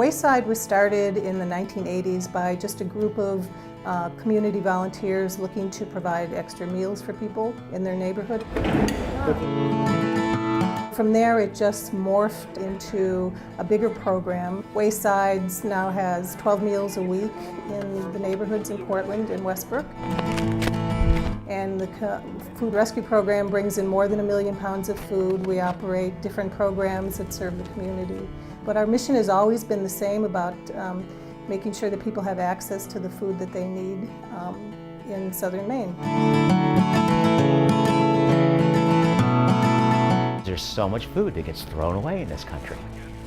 Wayside was started in the 1980s by just a group of community volunteers looking to provide extra meals for people in their neighborhood. From there, it just morphed into a bigger program. Waysides now has 12 meals a week in the neighborhoods in Portland and Westbrook. And the food rescue program brings in more than 1 million pounds of food. We operate different programs that serve the community. But our mission has always been the same about making sure that people have access to the food that they need in southern Maine. There's so much food that gets thrown away in this country.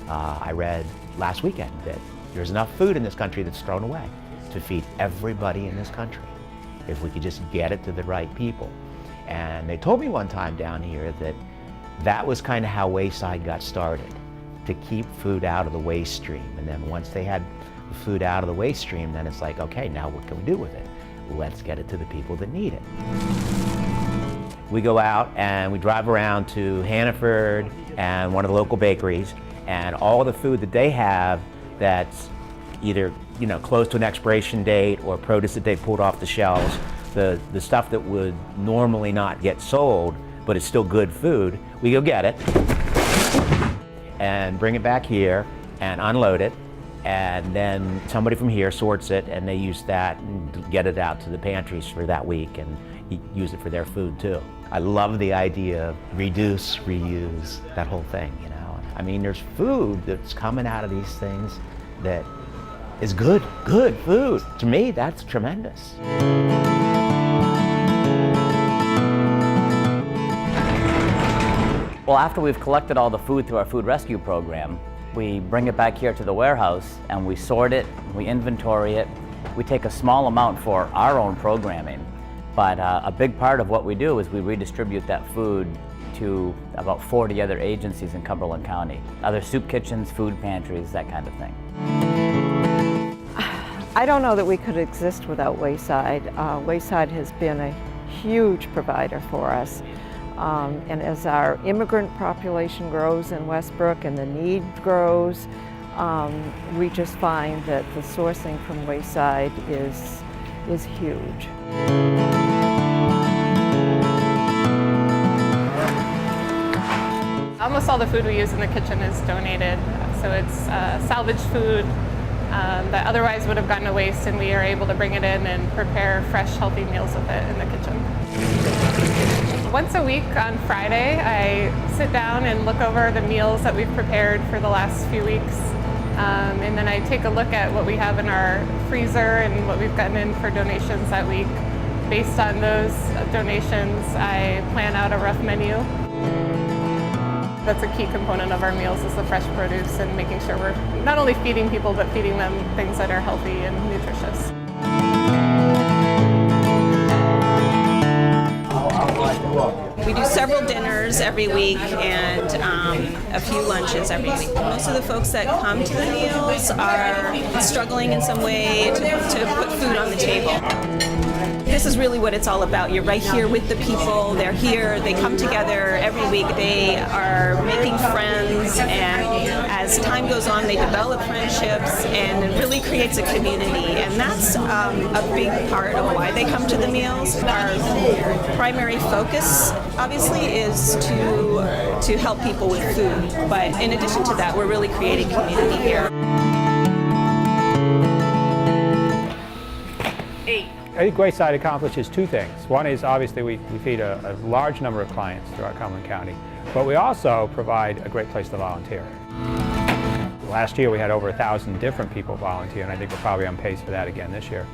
I read last weekend that there's enough food in this country that's thrown away to feed everybody in this country, if we could just get it to the right people. And they told me one time down here that that was kind of how Wayside got started, to keep food out of the waste stream. And then once they had the food out of the waste stream, then it's like, okay, now what can we do with it? Let's get it to the people that need it. We go out and we drive around to Hannaford and one of the local bakeries, and all the food that they have that's either close to an expiration date or produce that they pulled off the shelves, the stuff that would normally not get sold but it's still good food, we go get it and bring it back here and unload it, and then somebody from here sorts it and they use that and get it out to the pantries for that week and use it for their food too. I love the idea of reduce, reuse, that whole thing, I mean, there's food that's coming out of these things that is good food. To me, that's tremendous. Well, after we've collected all the food through our food rescue program, we bring it back here to the warehouse and we sort it, we inventory it. We take a small amount for our own programming, but a big part of what we do is we redistribute that food to about 40 other agencies in Cumberland County. Other soup kitchens, food pantries, that kind of thing. I don't know that we could exist without Wayside. Wayside has been a huge provider for us. And as our immigrant population grows in Westbrook and the need grows, we just find that the sourcing from Wayside is huge. Almost all the food we use in the kitchen is donated, so it's salvaged food that otherwise would have gone to waste, and we are able to bring it in and prepare fresh, healthy meals with it in the kitchen. Once a week on Friday, I sit down and look over the meals that we've prepared for the last few weeks, and then I take a look at what we have in our freezer and what we've gotten in for donations that week. Based on those donations, I plan out a rough menu. That's a key component of our meals, is the fresh produce and making sure we're not only feeding people, but feeding them things that are healthy and nutritious. We do several dinners every week and a few lunches every week. Most of the folks that come to the meals are struggling in some way to put food on the table. This is really what it's all about. You're right here with the people. They're here. They come together every week. They are making friends, and as time goes on, they develop friendships, and it really creates a community. And that's a big part of why they come to the meals. Our primary focus, obviously, is to help people with food. But in addition to that, we're really creating community here. I think Wayside accomplishes two things. One is obviously we feed a large number of clients throughout Cumberland County, but we also provide a great place to volunteer. Last year we had over 1,000 different people volunteer, and I think we're probably on pace for that again this year.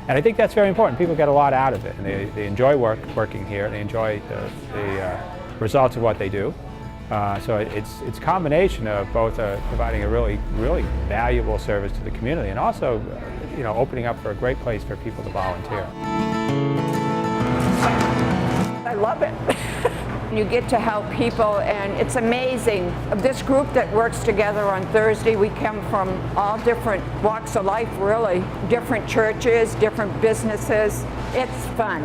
And I think that's very important. People get a lot out of it, and they enjoy working here. They enjoy the results of what they do. So it's a combination of both providing a really valuable service to the community, and also opening up for a great place for people to volunteer. I love it. You get to help people, and it's amazing. This group that works together on Thursday, we come from all different walks of life, really. Different churches, different businesses. It's fun.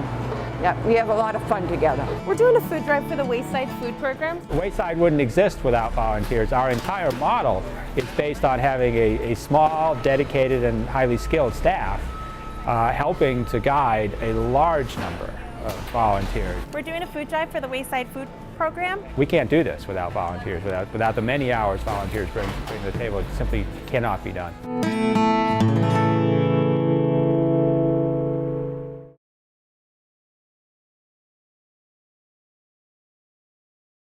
Yeah, we have a lot of fun together. We're doing a food drive for the Wayside Food Programs. Wayside wouldn't exist without volunteers. Our entire model is based on having a small, dedicated, and highly skilled staff helping to guide a large number of volunteers. We're doing a food drive for the Wayside Food Program. We can't do this without volunteers, without the many hours volunteers bring to the table. It simply cannot be done.